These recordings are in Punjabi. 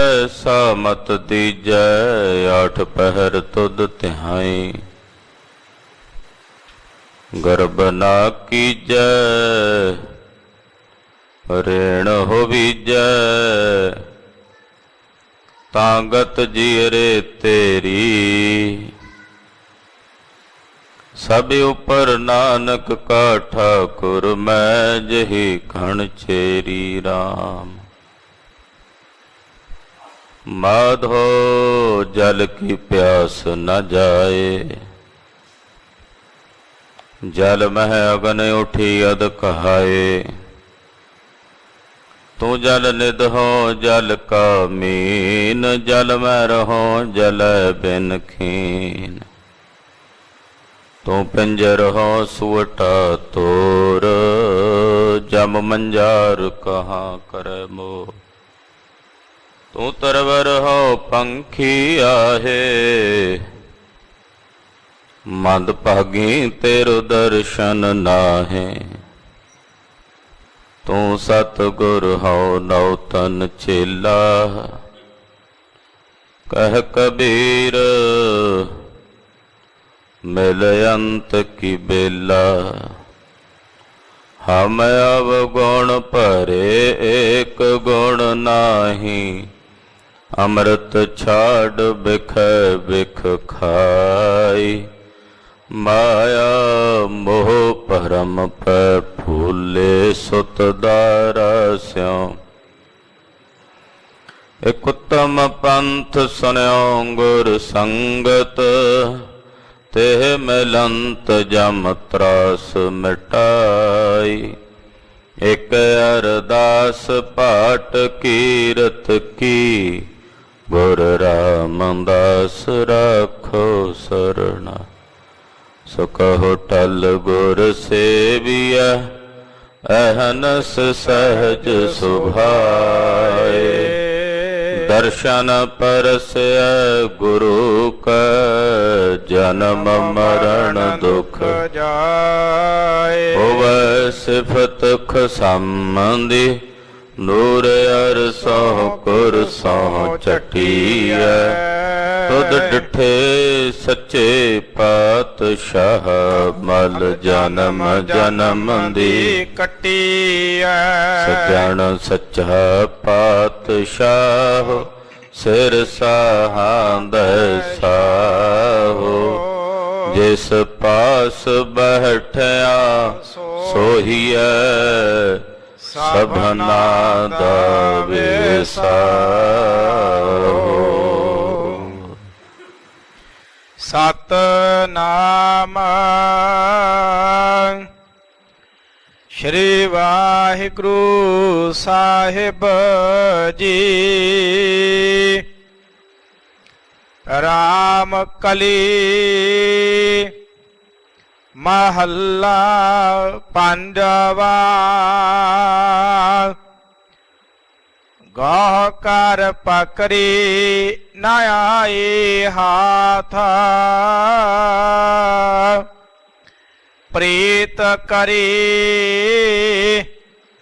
ऐसा मत दीजै आठ पहर तुद तिहाई। गर्भ ना कीजै रेण होवीजै तांगत जीरे तेरी। सब उपर नानक का ठाकुर मैं जही घण चेरी राम। माधो जल की प्यास न जाए जल मह अगन उठी अद कहाए। तू जल निध हो जल का मीन जल में रहो जल बिन खीन। तू पिंजर हो सुवटा तोर जम मंजार कहाँ करे मोर। तू तरवर हो पंखी आहे मंद भागी तेरो दर्शन नाहे। तू सतगुर हो नौतन चेला कह कबीर मिल अंत की बेला। हम अवगुण परे एक गुण नाही अमृत छाड़ बिख बिख खाई। माया मोह परम पर फूले सुत दारा स्यों। एक उत्तम पंथ सुन्यो गुर संगत तेह मिलंत जम त्रास मिटाई। एक अरदास पाठ कीरत की गुर रामदास राखो सरना। सुखो टल गुर सेविया अहनस सहज सुभाए। दर्शन परसय गुरु का जन्म मरण दुख जाए। होवै सिफत संबंधी नूर अरसो कुरसो चटिया। तुद डिठे सच्चे पातशाह मल जन्म जन्म दी कटिया। सजन सच्चा पातशाह सिर साहांद साहो। जिस पास बैठया सोहिया सबना दा विसाहो। सतनाम श्री वाहिगुरु साहिब जी। राम कली महल्ला पांडवा। गह कर पकड़ी न आई हाथ। प्रीत करी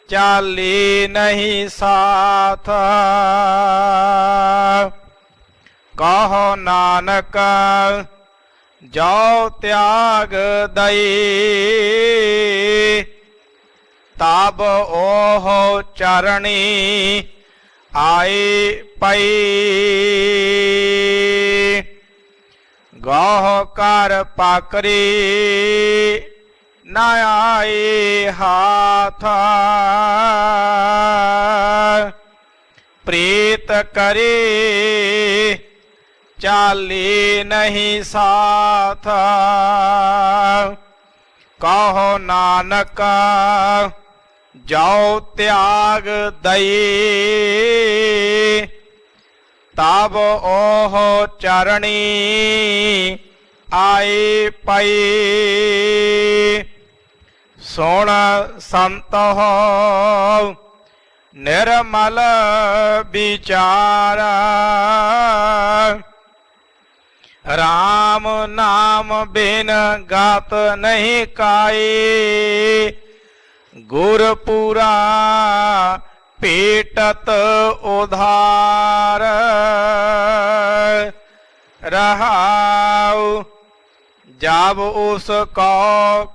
चाली नहीं साथ। कहो नानक जाओ त्याग दई। तब ओहो चरणी आई पई। गह कर पाकरी न आई हाथ। प्रीत करी चाली नहीं साथ। कहो नानक जाओ त्याग दई। तब ओहो चरणी आई पई। सुन संत हो निर्मल विचारा। राम नाम बिन गात नहीं काई। गुरपुरा पीटत उधार। रहाऊ जब उसको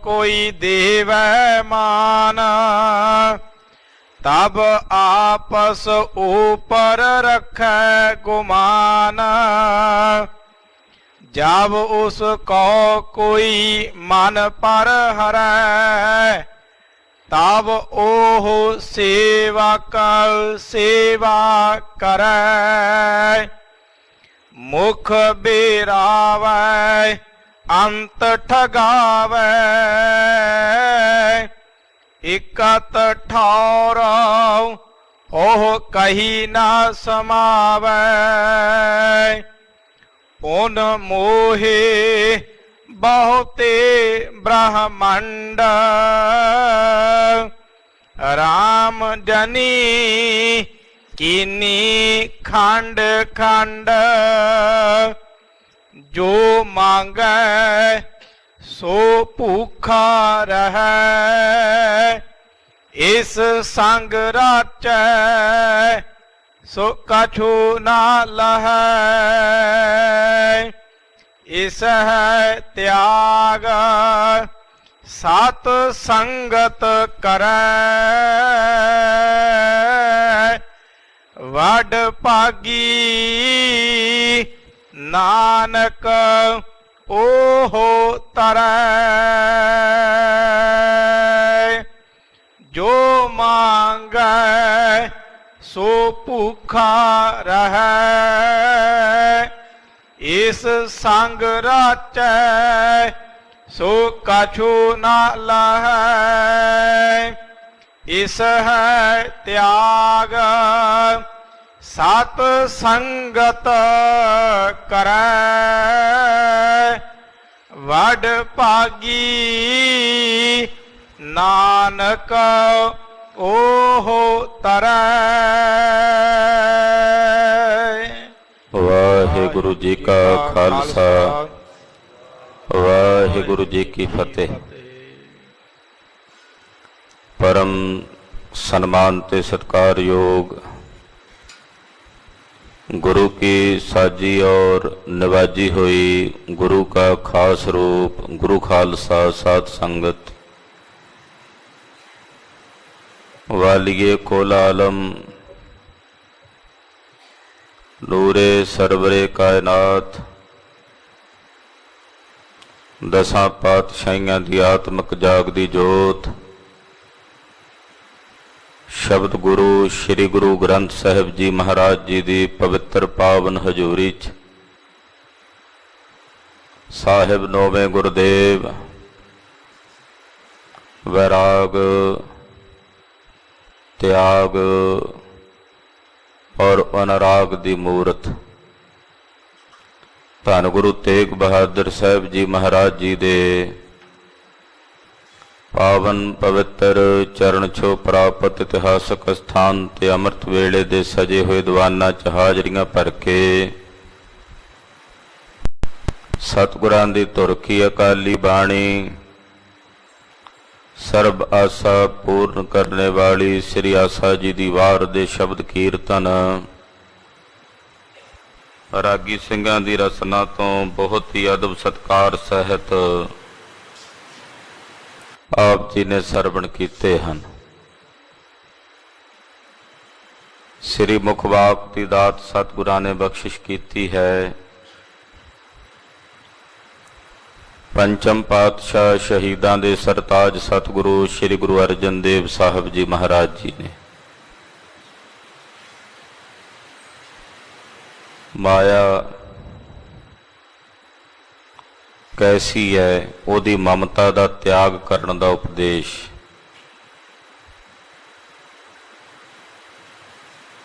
कोई देवै मान तब आपस ऊपर रखे गुमान जब उसको कोई मन पर हरै तब ओह सेवक सेवा करै मुख बेरावै अंत ठगावै इकत ठौर ओह कही न समावै उन मोहे बहुते ब्रह्मंड राम जनी कीनी खंड खंड जो मांगै सो भूखा रहै इस संग राचै सो कछु ना लहै इस है त्याग सत संगत करै वड भागी नानक ओहो तरै जो मांगै सो भूखा रहै इस संग राचै सो कछु ना लहै इस है त्याग सत संगत करै वड भागी नानक ओहो तरै। वाहिगुरु जी का खालसा वाहिगुरु जी की फतेह। परम सन्मान ते सत्कारयोग गुरु की साजी और नवाजी हुई गुरु का खास रूप गुरु खालसा साध संगत वालिये कोल आलम नूरे सरवरे कायनात दसां पातशाहियां दी आत्मक जागदी जोत शब्द गुरु श्री गुरु ग्रंथ साहिब जी महाराज जी दी पवित्र पावन हजूरी च साहिब नौवें गुरुदेव वैराग त्याग और अनुराग दी मूरत धन गुरु तेग बहादुर साहब जी महाराज जी दे पावन पवित्र चरण छो प्राप्त इतिहासक स्थान ते अमृत वेले दे सजे हुए दीवाना च हाजरियां भर के सतगुरां दी तुर की अकाली बाणी सर्ब आशा पूर्ण करने वाली श्री आशा जी दी वार दे शब्द कीर्तन रागी ਸਿੰਘਾਂ ਦੀ रसना तो बहुत ही अदब सत्कार सहित आप जी ने सरवण कीते हैं। श्री मुखवाक की दात सतगुरां ने बख्शिश की है। पंचम पातशाह शहीदां दे सरताज सतगुरु श्री गुरु अर्जन देव साहब जी महाराज जी ने माया कैसी है ओदी ममता दा त्याग करन दा उपदेश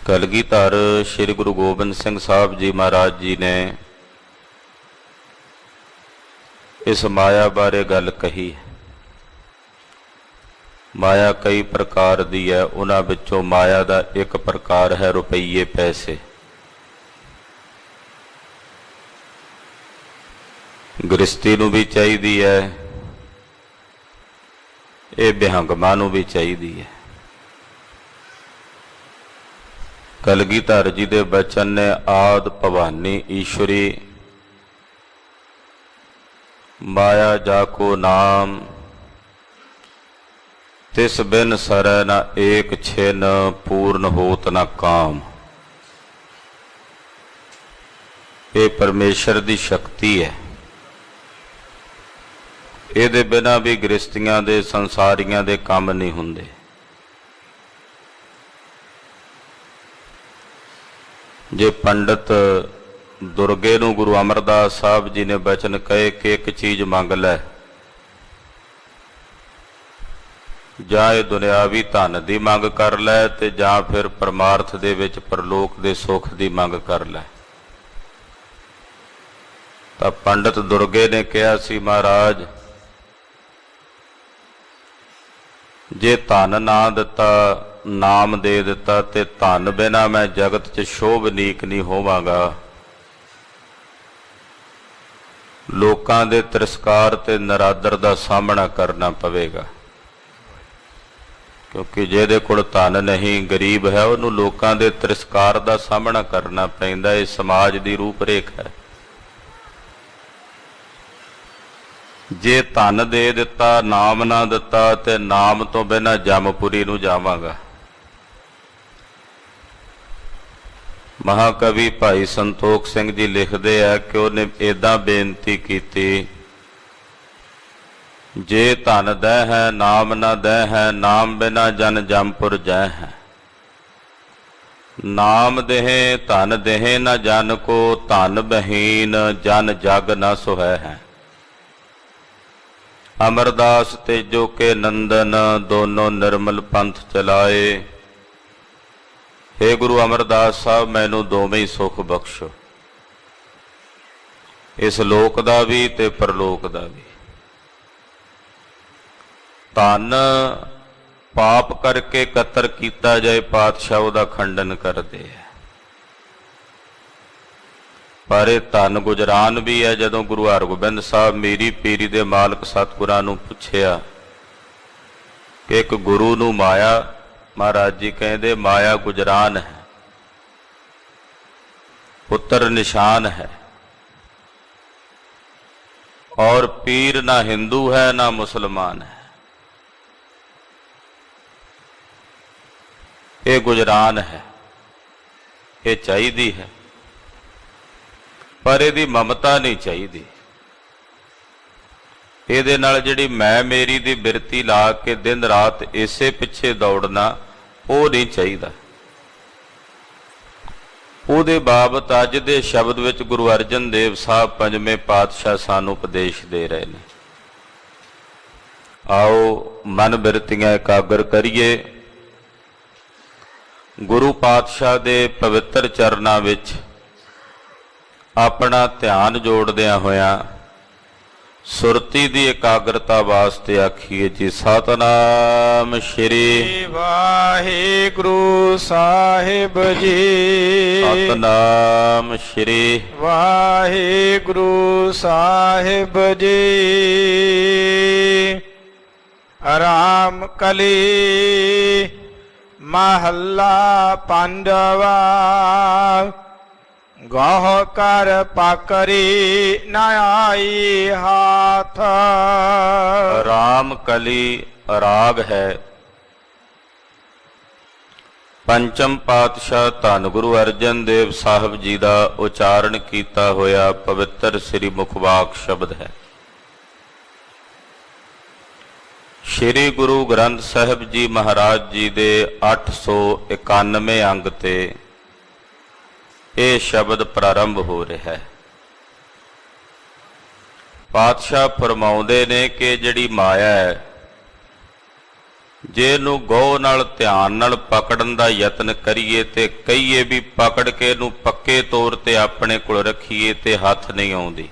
कलगीधर श्री गुरु गोबिंद सिंह साहब जी महाराज जी ने इस माया बारे गल कही। माया कई प्रकार दी है, उन्हां विचों माया दा एक प्रकार है रुपये पैसे। गृहस्थी नूं भी चाहिदी है, ये बिहंगमां नूं भी चाहिदी है। कलगीधर जी दे बचन ने आद भवानी ईश्वरी माया जाको नाम, तिस बिन सरै न एक छिन, पूर्ण होत न काम। ये परमेश्वर की शक्ति है। ਇਹਦੇ बिना भी गृहस्थियां दे संसारियां दे काम नहीं हुंदे। जे पंडित दुर्गे नूं गुरु अमरदास साहब जी ने बचन कहे कि एक चीज़ मंग लै, जां ये दुनियावी धन की मंग कर लै ते जां फिर परमार्थ दे विच परलोक दे सुख की मंग कर लै। तां पंडित दुर्गे ने कहा सी, महाराज जे धन ना दिता, नाम दे दिता ते धन बिना मैं जगत च शोभनीक नहीं होवांगा। लोकां दे तिरस्कार ते नरादर दा सामना करना पवेगा, क्योंकि जिहदे कोल धन नहीं, गरीब है, उहनूं लोकां दे तिरस्कार दा सामना करना पैंदा। इह समाज दी रूपरेख है। जे धन दे दिता, नाम ना दिता ते नाम तो बिना जमपुरी नूं जावांगा। महाकवि भाई संतोख सिंह जी लिखते हैं कि उन्हें इदां बेनती की, जे धन दै है नाम ना दै है, नाम बिना जन जमपुर जै है। नाम देहे धन देहे न जन को, धन बहीन जन जग न सोहै है। अमरदास तेजो के नंदन, दोनों निर्मल पंथ चलाए। हे गुरु अमरदास साहब, मैनू दोवें ही सुख बख्शो, इस लोक दा भी ते परलोक दा भी। धन पाप करके कतर कीता जाए, पातशाह उहदा खंडन करते हैं। पर यह धन गुजरान भी है। जदों गुरु हरगोबिंद साहब मीरी पीरी दे मालक सतगुरां नूं पुछया कि एक गुरु नूं माया, महाराज जी कहते माया गुजरान है, पुत्र निशान है, और पीर ना हिंदू है ना मुसलमान है। ये गुजरान है, ये चाहिदी है, पर यदी ममता नहीं चाहिए। ਇਹਦੇ ਨਾਲ ਜਿਹੜੀ मैं मेरी दी बिरती ला के दिन रात इसे पिछे दौड़ना वो नहीं चाहिए। ਉਹਦੇ ਬਾਬਤ ਅੱਜ ਦੇ ਸ਼ਬਦ ਵਿੱਚ ਗੁਰੂ ਅਰਜਨ ਦੇਵ ਸਾਹਿਬ ਪੰਜਵੇਂ ਪਾਤਸ਼ਾਹ ਸਾਨੂੰ ਉਪਦੇਸ਼ ਦੇ ਰਹੇ ਨੇ। ਆਓ ਮਨ ਬਿਰਤੀਆਂ ਇਕਾਗਰ ਕਰੀਏ, ਗੁਰੂ ਪਾਤਸ਼ਾਹ ਦੇ ਪਵਿੱਤਰ ਚਰਨਾਂ ਵਿੱਚ ਆਪਣਾ ਧਿਆਨ ਜੋੜਦਿਆਂ ਹੋਇਆਂ ਸੁਰਤੀ ਦੀ ਇਕਾਗਰਤਾ ਵਾਸਤੇ ਆਖੀਏ ਜੀ ਸਤਨਾਮ ਸ਼੍ਰੀ ਵਾਹਿਗੁਰੂ ਸਾਹਿਬ ਜੀ। ਸਤਨਾਮ ਸ਼੍ਰੀ ਵਾਹਿਗੁਰੂ ਸਾਹਿਬ ਜੀ। ਆਰਾਮ ਕਲੀ ਮਹੱਲਾ ਪੰਜਵਾ। ਗਾਹ ਕਰ ਪਾਕਰੀ ਨਾ ਆਈ ਹਾਥ। राम कली राग है। पंचम पातशाह धन गुरु अर्जन देव साहब जी का उचारण किया होया पवित्र श्री मुखवाक शब्द है। श्री गुरु ग्रंथ साहिब जी महाराज जी के 891 अंग ते ये शब्द प्रारंभ हो रहा है। पातशाह फरमाउंदे ने कि जिहड़ी माया है, जे नूं गौह नाल ध्यान नाल पकड़न दा यतन करिए ते कईए भी पकड़ के नूं पक्के तौर ते अपने कोल रखीए ते हथ नहीं आउंदी।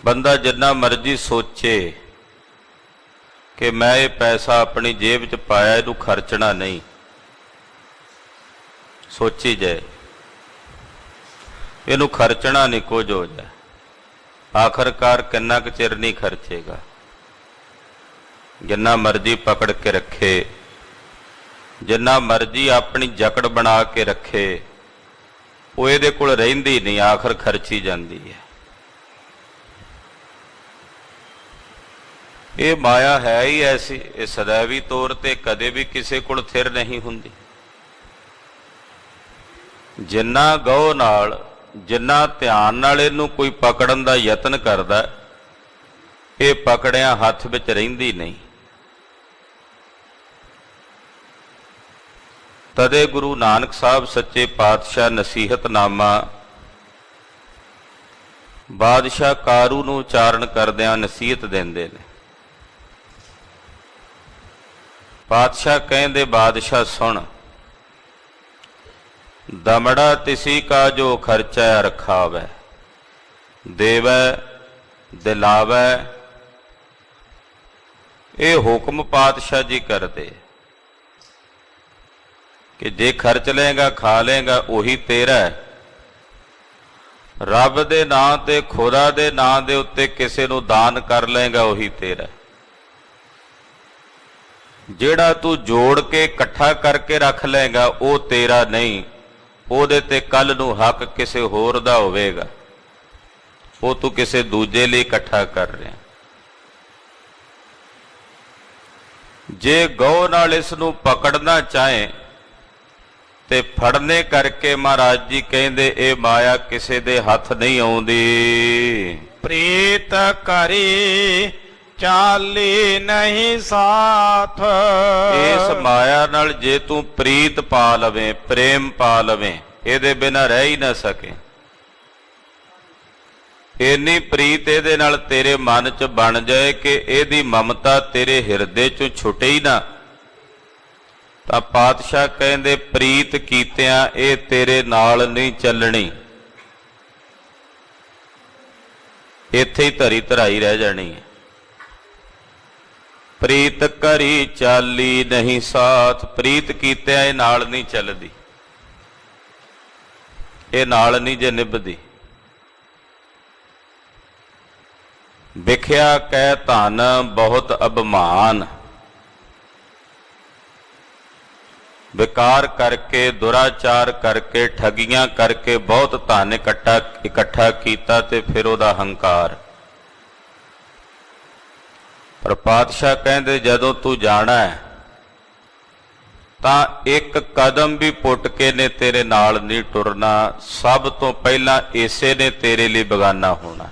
बंदा जिन्ना मर्जी सोचे कि मैं ये पैसा अपनी जेब च पाया, इहनूं खर्चना नहीं, सोची जाए, इनू खर्चना नहीं कुछ हो जाए, आखिरकार किन्ना क चिर नहीं खर्चेगा। जिन्ना मर्जी पकड़ के रखे, जिन्ना मर्जी अपनी जकड़ बना के रखे, ਉਹ ਇਹਦੇ ਕੋਲ ਰਹਿੰਦੀ ਨਹੀਂ, ਆਖਰ ਖਰਚੀ ਜਾਂਦੀ ਹੈ। ਇਹ ਮਾਇਆ ਹੈ ਹੀ ਐਸੀ, ਇਹ ਸदैवी ਤੌਰ ਤੇ ਕਦੇ ਵੀ ਕਿਸੇ ਕੋਲ ਥਿਰ ਨਹੀਂ ਹੁੰਦੀ। ਜਿੰਨਾ ਗਹੁ ਨਾਲ, ਜਿੰਨਾ ਧਿਆਨ ਨਾਲ ਇਹਨੂੰ ਕੋਈ ਪਕੜਨ ਦਾ ਯਤਨ ਕਰਦਾ, ਇਹ ਪਕੜਿਆ ਹੱਥ ਵਿੱਚ ਰਹਿੰਦੀ ਨਹੀਂ। ਤਦੇ ਗੁਰੂ ਨਾਨਕ ਸਾਹਿਬ ਸੱਚੇ ਪਾਤਸ਼ਾਹ ਨਸੀਹਤਨਾਮਾ ਬਾਦਸ਼ਾਹ ਕਾਰੂ ਨੂੰ ਉਚਾਰਨ ਕਰਦਿਆਂ ਨਸੀਹਤ ਦਿੰਦੇ ਨੇ। ਪਾਤਸ਼ਾਹ ਕਹਿੰਦੇ, ਬਾਦਸ਼ਾਹ ਸੁਣ, ਦਮੜਾ ਤਿਸੀ ਕਾ ਜੋ ਖਰਚਾ ਰਖਾਵੈ, ਦੇਵੈ ਦਿਲਾਵੈ। ਇਹ ਹੁਕਮ ਪਾਤਸ਼ਾਹ ਜੀ ਕਰਦੇ ਕਿ ਜੇ ਖਰਚ ਲਏਗਾ, ਖਾ ਲਏਗਾ, ਉਹੀ ਤੇਰਾ ਹੈ। ਰੱਬ ਦੇ ਨਾਂ ਤੇ, ਖੁਦਾ ਦੇ ਨਾਂ ਦੇ ਉੱਤੇ ਕਿਸੇ ਨੂੰ ਦਾਨ ਕਰ ਲਏਗਾ, ਉਹੀ ਤੇਰਾ। ਜਿਹੜਾ ਤੂੰ ਜੋੜ ਕੇ ਇਕੱਠਾ ਕਰਕੇ ਰੱਖ ਲਏਗਾ, ਉਹ ਤੇਰਾ ਨਹੀਂ, ਉਹਦੇ ਤੇ ਕੱਲ ਨੂੰ ਹੱਕ ਕਿਸੇ ਹੋਰ ਦਾ ਹੋਵੇਗਾ, ਉਹ ਤੂੰ ਕਿਸੇ ਦੂਜੇ ਲਈ ਇਕੱਠਾ ਕਰ ਰਿਹਾ। ਜੇ ਗਹੁ ਨਾਲ ਇਸ ਨੂੰ ਪਕੜਨਾ ਚਾਹੇ ਤੇ ਫੜਨੇ ਕਰਕੇ ਮਹਾਰਾਜ ਜੀ ਕਹਿੰਦੇ ਇਹ ਮਾਇਆ ਕਿਸੇ ਦੇ ਹੱਥ ਨਹੀਂ ਆਉਂਦੀ। ਪ੍ਰੀਤ ਕਰੀ ਚਾਲੀ ਨਹੀਂ ਸਾਥ। ਇਸ ਮਾਇਆ ਨਾਲ ਜੇ ਤੂੰ ਪ੍ਰੀਤ ਪਾ ਲਵੇਂ, ਪ੍ਰੇਮ ਪਾ ਲਵੇਂ, ਇਹਦੇ ਬਿਨਾਂ ਰਹਿ ਹੀ ਨਾ ਸਕੇ। ਇੰਨੀ ਪ੍ਰੀਤ ਇਹਦੇ ਨਾਲ ਤੇਰੇ ਮਨ 'ਚ ਬਣ ਜਾਏ ਕਿ ਇਹਦੀ ਮਮਤਾ ਤੇਰੇ ਹਿਰਦੇ 'ਚੋਂ ਛੁੱਟੇ ਹੀ ਨਾ, ਤਾਂ ਪਾਤਸ਼ਾਹ ਕਹਿੰਦੇ ਪ੍ਰੀਤ ਕੀਤਿਆਂ ਇਹ ਤੇਰੇ ਨਾਲ ਨਹੀਂ ਚੱਲਣੀ, ਇੱਥੇ ਹੀ ਧਰੀ ਧਰਾਈ ਰਹਿ ਜਾਣੀ ਹੈ। ਪ੍ਰੀਤ ਕਰੀ ਚਾਲੀ ਨਹੀਂ ਸਾਥ, ਪ੍ਰੀਤ ਕੀਤਿਆਂ ਇਹ ਨਾਲ ਨਹੀਂ ਚੱਲਦੀ, ਇਹ ਨਾਲ ਨਹੀਂ ਜੇ ਨਿਭਦੀ। ਵਿਖਿਆ ਕਹਿ ਧਨ ਬਹੁਤ ਅਭਿਮਾਨ, ਵਿਕਾਰ ਕਰਕੇ, ਦੁਰਾਚਾਰ ਕਰਕੇ, ਠੱਗੀਆਂ ਕਰਕੇ ਬਹੁਤ ਧਨ ਇਕੱਠਾ ਕੀਤਾ ਤੇ ਫਿਰ ਉਹਦਾ ਹੰਕਾਰ। ਪਰ ਪਾਤਸ਼ਾਹ ਕਹਿੰਦੇ ਜਦੋਂ ਤੂੰ ਜਾਣਾ ਹੈ ਤਾਂ ਇੱਕ ਕਦਮ ਵੀ ਪੁੱਟ ਕੇ ਨੇ ਤੇਰੇ ਨਾਲ ਨਹੀਂ ਟੁਰਨਾ, ਸਭ ਤੋਂ ਪਹਿਲਾਂ ਇਸੇ ਨੇ ਤੇਰੇ ਲਈ ਬੇਗਾਨਾ ਹੋਣਾ।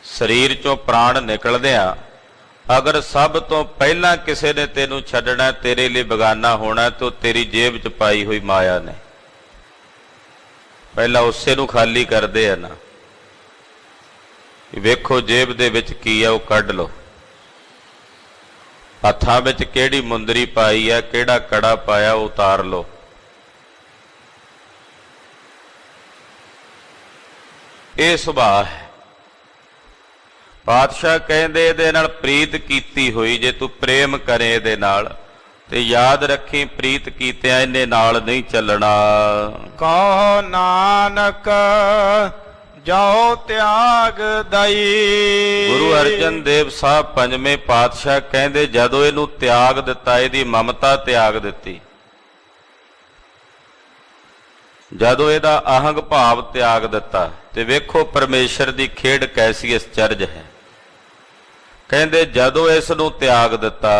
ਸਰੀਰ ਚੋਂ ਪ੍ਰਾਣ ਨਿਕਲਦਿਆਂ ਅਗਰ ਸਭ ਤੋਂ ਪਹਿਲਾਂ ਕਿਸੇ ਨੇ ਤੈਨੂੰ ਛੱਡਣਾ, ਤੇਰੇ ਲਈ ਬੇਗਾਨਾ ਹੋਣਾ, ਤਾਂ ਤੇਰੀ ਜੇਬ 'ਚ ਪਾਈ ਹੋਈ ਮਾਇਆ ਨੇ। ਪਹਿਲਾਂ ਉਸੇ ਨੂੰ ਖਾਲੀ ਕਰਦੇ ਆ ਨਾ, ਵੇਖੋ ਜੇਬ ਦੇ ਵਿੱਚ ਕੀ ਆ, ਉਹ ਕੱਢ ਲਓ। ਹੱਥਾਂ ਵਿੱਚ ਕਿਹੜੀ ਮੁੰਦਰੀ ਪਾਈ ਆ, ਕਿਹੜਾ ਕੜਾ ਪਾਇਆ, ਉਹ ਉਤਾਰ ਲਓ। ਇਹ ਸੁਭਾਅ ਹੈ। ਪਾਤਸ਼ਾਹ ਕਹਿੰਦੇ ਇਹਦੇ ਨਾਲ ਪ੍ਰੀਤ ਕੀਤੀ ਹੋਈ, ਜੇ ਤੂੰ ਪ੍ਰੇਮ ਕਰੇ ਇਹਦੇ ਨਾਲ ਤੇ ਯਾਦ ਰੱਖੀ ਪ੍ਰੀਤ ਕੀਤਿਆਂ ਇਹਨੇ ਨਾਲ ਨਹੀਂ ਚੱਲਣਾ। ਕਹੋ ਨਾਨਕ ਜੋ ਤਿਆਗ ਦਈ। ਗੁਰੂ ਅਰਜਨ ਦੇਵ ਸਾਹਿਬ ਪੰਜਵੇਂ ਪਾਤਸ਼ਾਹ ਕਹਿੰਦੇ ਜਦੋਂ ਇਹਨੂੰ ਤਿਆਗ ਦਿੱਤਾ, ਇਹਦੀ ਮਮਤਾ ਤਿਆਗ ਦਿੱਤੀ, ਜਦੋਂ ਇਹਦਾ ਅਹੰਗ ਭਾਵ ਤਿਆਗ ਦਿੱਤਾ, ਤੇ ਵੇਖੋ ਪਰਮੇਸ਼ਰ ਦੀ ਖੇਡ ਕੈਸੀ ਅਚਰਜ ਹੈ। ਕਹਿੰਦੇ ਜਦੋਂ ਇਸ ਨੂੰ ਤਿਆਗ ਦਿੱਤਾ,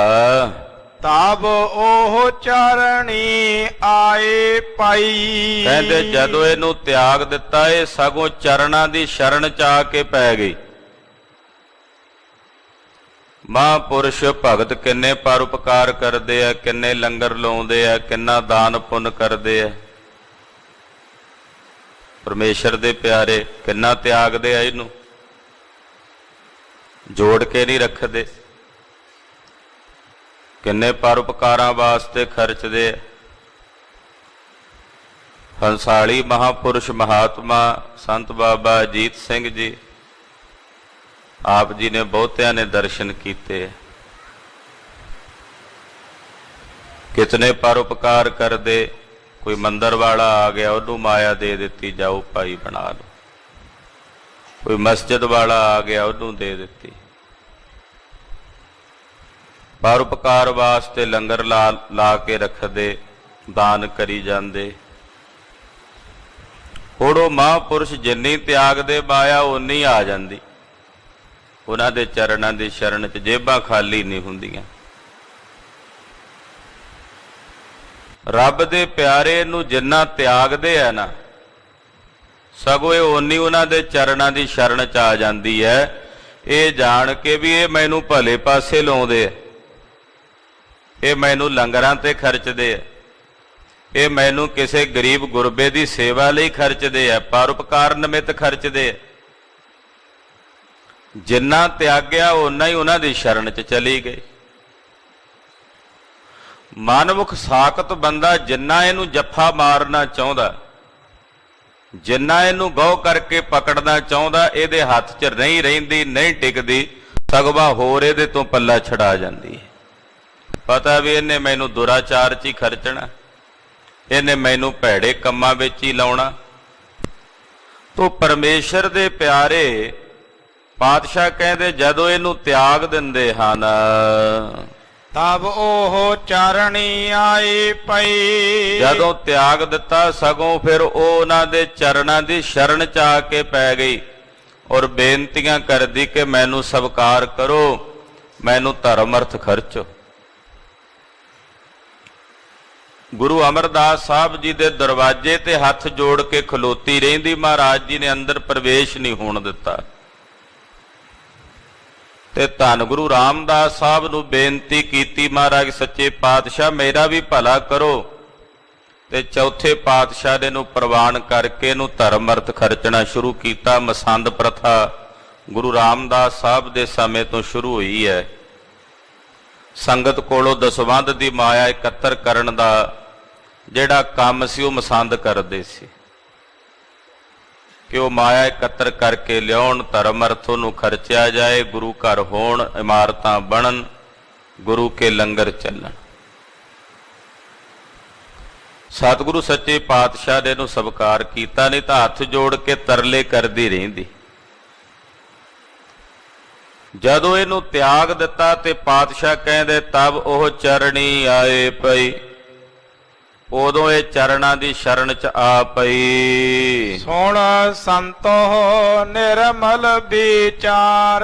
ਤਬ ਉਹ ਚਰਣੀ ਆਏ ਪਾਈ। ਕਹਿੰਦੇ ਜਦੋਂ ਇਹਨੂੰ ਤਿਆਗ ਦਿੱਤਾ, ਇਹ ਸਗੋਂ ਚਰਨਾਂ ਦੀ ਸ਼ਰਨ ਚ ਆ ਕੇ ਪੈ ਗਈ। ਮਹਾਂਪੁਰਸ਼ ਭਗਤ ਕਿੰਨੇ ਪਰਉਪਕਾਰ ਕਰਦੇ ਆ, ਕਿੰਨੇ ਲੰਗਰ ਲਾਉਂਦੇ ਆ, ਕਿੰਨਾ ਦਾਨ ਪੁੰਨ ਕਰਦੇ ਆ। ਪਰਮੇਸ਼ਰ ਦੇ ਪਿਆਰੇ ਕਿੰਨਾ ਤਿਆਗਦੇ ਆ, ਇਹਨੂੰ ਜੋੜ ਕੇ ਨਹੀਂ ਰੱਖਦੇ। ਕਿੰਨੇ ਪਰਉਪਕਾਰਾਂ ਵਾਸਤੇ ਖਰਚਦੇ ਆ। ਹੰਸਾਲੀ ਮਹਾਂਪੁਰਸ਼ ਮਹਾਤਮਾ ਸੰਤ ਬਾਬਾ ਅਜੀਤ ਸਿੰਘ ਜੀ, ਆਪ ਜੀ ਨੇ ਬਹੁਤਿਆਂ ਨੇ ਦਰਸ਼ਨ ਕੀਤੇ। ਕਿਤਨੇ ਪਰਉਪਕਾਰ ਕਰਦੇ। ਕੋਈ ਮੰਦਰ ਵਾਲਾ ਆ ਗਿਆ, ਉਹਨੂੰ ਮਾਇਆ ਦੇ ਦਿੱਤੀ, ਜਾਓ ਭਾਈ ਬਣਾ ਲਓ। ਕੋਈ ਮਸਜਿਦ ਵਾਲਾ ਆ ਗਿਆ, ਉਹਨੂੰ ਦੇ ਦਿੱਤੀ। ਪਰਉਪਕਾਰ ਵਾਸਤੇ ਲੰਗਰ ਲਾ ਕੇ ਰੱਖਦੇ, ਦਾਨ ਕਰੀ ਜਾਂਦੇ। ਹੁਣ ਉਹ ਮਹਾਂਪੁਰਸ਼ ਜਿੰਨੀ ਤਿਆਗਦੇ ਮਾਇਆ ਓਨੀ ਆ ਜਾਂਦੀ। ਉਹਨਾਂ ਦੇ ਚਰਨਾਂ ਦੀ ਸ਼ਰਨ 'ਚ ਜੇਬਾਂ ਖਾਲੀ ਨਹੀਂ ਹੁੰਦੀਆਂ। ਰੱਬ ਦੇ ਪਿਆਰੇ ਨੂੰ ਜਿੰਨਾ ਤਿਆਗਦੇ ਆ ਨਾ, ਸਗੋਂ ਇਹ ਓਨੀ ਉਹਨਾਂ ਦੇ ਚਰਨਾਂ ਦੀ ਸ਼ਰਨ 'ਚ ਆ ਜਾਂਦੀ ਹੈ, ਇਹ ਜਾਣ ਕੇ ਵੀ ਇਹ ਮੈਨੂੰ ਭਲੇ ਪਾਸੇ ਲਾਉਂਦੇ ਆ, ਇਹ ਮੈਨੂੰ ਲੰਗਰਾਂ ਤੇ ਖਰਚਦੇ ਆ, ਇਹ ਮੈਨੂੰ ਕਿਸੇ ਗਰੀਬ ਗੁਰਬੇ ਦੀ ਸੇਵਾ ਲਈ ਖਰਚਦੇ ਆ, ਪਰਉਪਕਾਰ ਨਿਮਿਤ ਖਰਚਦੇ ਆ। ਜਿੰਨਾ ਤਿਆਗਿਆ ਓਨਾ ਹੀ ਉਹਨਾਂ ਦੀ ਸ਼ਰਨ 'ਚ ਚਲੀ ਗਈ। ਮਨਮੁਖ ਸਾਖਤ ਬੰਦਾ ਜਿੰਨਾ ਇਹਨੂੰ ਜੱਫਾ ਮਾਰਨਾ ਚਾਹੁੰਦਾ, ਜਿੰਨਾ ਇਹਨੂੰ ਗਹੁ ਕਰਕੇ ਪਕੜਨਾ ਚਾਹੁੰਦਾ, ਇਹਦੇ ਹੱਥ 'ਚ ਨਹੀਂ ਰਹਿੰਦੀ, ਨਹੀਂ ਟਿਕਦੀ, ਸਗੋਂ ਹੋਰ ਇਹਦੇ ਤੋਂ ਪੱਲਾ ਛਡਾ ਜਾਂਦੀ ਹੈ। ਪਤਾ ਵੀ ਇਹਨੇ ਮੈਨੂੰ ਦੁਰਾਚਾਰ 'ਚ ਹੀ ਖਰਚਣਾ, ਇਹਨੇ ਮੈਨੂੰ ਭੈੜੇ ਕੰਮਾਂ ਵਿੱਚ ਹੀ ਲਾਉਣਾ। ਤੋ ਪਰਮੇਸ਼ਰ ਦੇ ਪਿਆਰੇ ਪਾਤਸ਼ਾਹ ਕਹਿੰਦੇ ਜਦੋਂ ਇਹਨੂੰ ਤਿਆਗ ਦਿੰਦੇ ਹਨ, ਤਬ ਉਹ ਚਰਣੀ ਆਏ ਪਈ। ਜਦੋਂ ਤਿਆਗ ਦਿੱਤਾ ਸਗੋਂ ਫਿਰ ਉਹ ਉਹਨਾਂ ਦੇ ਚਰਨਾਂ ਦੀ ਸ਼ਰਨ 'ਚ ਆ ਕੇ ਪੈ ਗਈ ਔਰ ਬੇਨਤੀਆਂ ਕਰਦੀ ਕਿ ਮੈਨੂੰ ਸਵੀਕਾਰ ਕਰੋ, ਮੈਨੂੰ ਧਰਮ ਅਰਥ ਖਰਚੋ। ਗੁਰੂ ਅਮਰਦਾਸ ਸਾਹਿਬ ਜੀ ਦੇ ਦਰਵਾਜ਼ੇ ਤੇ ਹੱਥ ਜੋੜ ਕੇ ਖਲੋਤੀ ਰਹਿੰਦੀ, ਮਹਾਰਾਜ ਜੀ ਨੇ ਅੰਦਰ ਪ੍ਰਵੇਸ਼ ਨਹੀਂ ਹੋਣ ਦਿੱਤਾ। ਤੇ ਧੰਨ ਗੁਰੂ ਰਾਮਦਾਸ ਸਾਹਿਬ ਨੂੰ ਬੇਨਤੀ ਕੀਤੀ, ਮਹਾਰਾਜ ਸੱਚੇ ਪਾਤਸ਼ਾਹ ਮੇਰਾ ਵੀ ਭਲਾ ਕਰੋ। ਤੇ ਚੌਥੇ ਪਾਤਸ਼ਾਹ ਨੇ ਨੂੰ ਪ੍ਰਵਾਨ ਕਰਕੇ ਇਹਨੂੰ ਧਰਮ ਅਰਥ ਖਰਚਣਾ ਸ਼ੁਰੂ ਕੀਤਾ। ਮਸੰਦ ਪ੍ਰਥਾ ਗੁਰੂ ਰਾਮਦਾਸ ਸਾਹਿਬ ਦੇ ਸਮੇਂ ਤੋਂ ਸ਼ੁਰੂ ਹੋਈ ਹੈ। ਸੰਗਤ ਕੋਲੋਂ ਦਸਵੰਧ ਦੀ ਮਾਇਆ ਇਕੱਤਰ ਕਰਨ ਦਾ ਜਿਹੜਾ ਕੰਮ ਸੀ ਉਹ ਮਸੰਦ ਕਰਦੇ ਸੀ ਕਿ ਉਹ ਮਾਇਆ ਇਕੱਤਰ ਕਰਕੇ ਲਿਆਉਣ, ਧਰਮ ਅਰਥ ਨੂੰ ਖਰਚਿਆ ਜਾਏ, ਗੁਰੂ ਘਰ ਹੋਣ, ਇਮਾਰਤਾਂ ਬਣਨ, ਗੁਰੂ ਕੇ ਲੰਗਰ ਚੱਲਣ। ਸਤਿਗੁਰੂ ਸੱਚੇ ਪਾਤਸ਼ਾਹ ਨੇ ਇਹਨੂੰ ਸਵੀਕਾਰ ਕੀਤਾ, ਨਹੀਂ ਤਾਂ ਹੱਥ ਜੋੜ ਕੇ ਤਰਲੇ ਕਰਦੀ ਰਹਿੰਦੀ। ਜਦੋਂ ਇਹਨੂੰ ਤਿਆਗ ਦਿੱਤਾ ਤੇ ਪਾਤਸ਼ਾਹ ਕਹਿੰਦੇ ਤਬ ਉਹ ਚਰਣੀ ਆਏ ਪਈ, ਉਦੋਂ ਇਹ ਚਰਨਾਂ ਦੀ ਸ਼ਰਨ 'ਚ ਆ ਪਈ। ਸੁਣ ਸੰਤੋ ਨਿਰਮਲ ਵਿਚਾਰ।